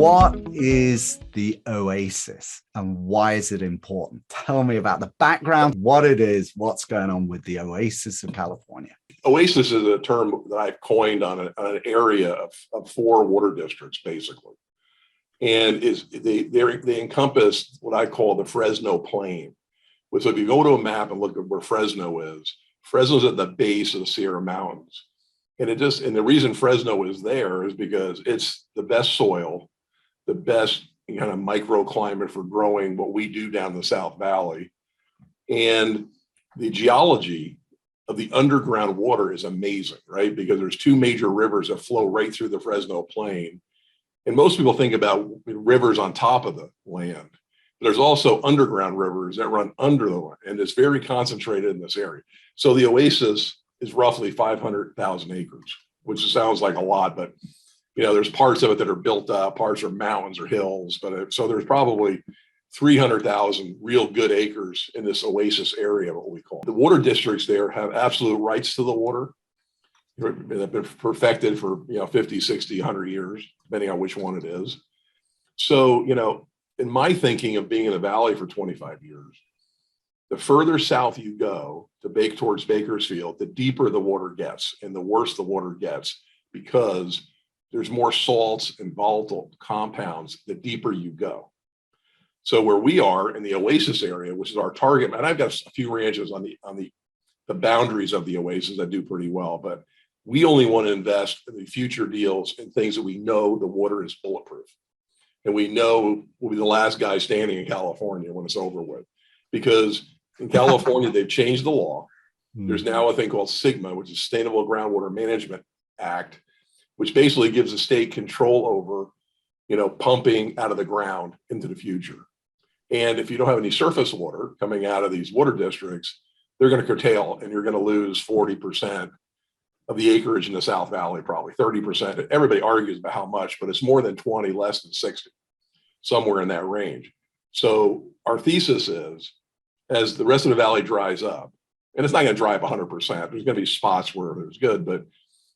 What is the Oasis and why is it important? Tell me about the background, what it is, what's going on with the Oasis of California. Oasis is a term that I've coined on an area of 4 water districts, basically. And they encompass what I call the Fresno Plain. So if you go to a map and look at where Fresno's at the base of the Sierra Mountains. And the reason Fresno is there is because it's the best soil, the best kind of microclimate for growing what we do down the South Valley. And the geology of the underground water is amazing, right? Because there's 2 major rivers that flow right through the Fresno Plain. And most people think about rivers on top of the land. But there's also underground rivers that run under the land, and it's very concentrated in this area. So the Oasis is roughly 500,000 acres, which sounds like a lot, but there's parts of it that are built up, parts are mountains or hills, so there's probably 300,000 real good acres in this Oasis area, what we call. The water districts there have absolute rights to the water. They've been perfected for 50, 60, 100 years, depending on which one it is. So, in my thinking of being in the Valley for 25 years, the further south you go towards Bakersfield, the deeper the water gets and the worse the water gets because there's more salts and volatile compounds the deeper you go. So where we are in the Oasis area, which is our target, and I've got a few ranches on the boundaries of the Oasis that do pretty well, but we only want to invest in the future deals in things that we know the water is bulletproof. And we know we'll be the last guy standing in California when it's over with. Because in California, they've changed the law. There's now a thing called SGMA, which is Sustainable Groundwater Management Act, which basically gives the state control over, pumping out of the ground into the future. And if you don't have any surface water coming out of these water districts, they're going to curtail and you're going to lose 40% of the acreage in the South Valley, probably 30%. Everybody argues about how much, but it's more than 20, less than 60, somewhere in that range. So our thesis is, as the rest of the valley dries up, and it's not going to dry up 100%, there's going to be spots where there's good, but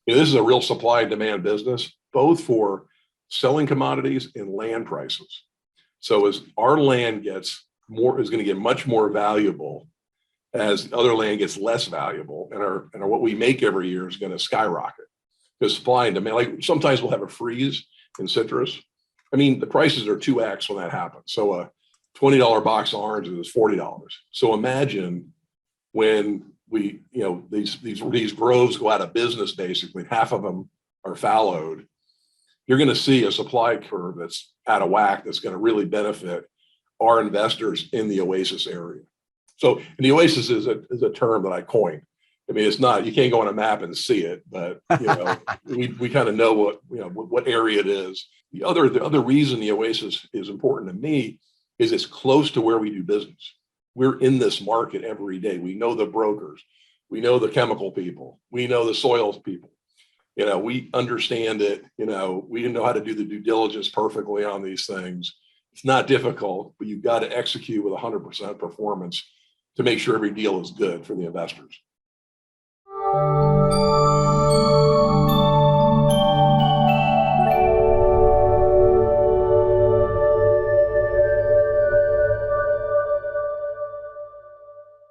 this is a real supply and demand business, both for selling commodities and land prices. So as our land gets more, is going to get much more valuable as other land gets less valuable, and what we make every year is going to skyrocket because supply and demand. Like sometimes we'll have a freeze in citrus. I mean, the prices are 2x when that happens. So a $20 box of oranges is $40. So imagine when these groves go out of business, basically half of them are fallowed. You're going to see a supply curve that's out of whack that's going to really benefit our investors in the Oasis area. So, and the Oasis is a term that I coined. I mean, it's not, you can't go on a map and see it, but we kind of know what area it is. The other reason the Oasis is important to me is it's close to where we do business. We're in this market every day. We know the brokers, we know the chemical people, we know the soils people. We understand it. We know how to do the due diligence perfectly on these things. It's not difficult, but you've got to execute with 100% performance to make sure every deal is good for the investors.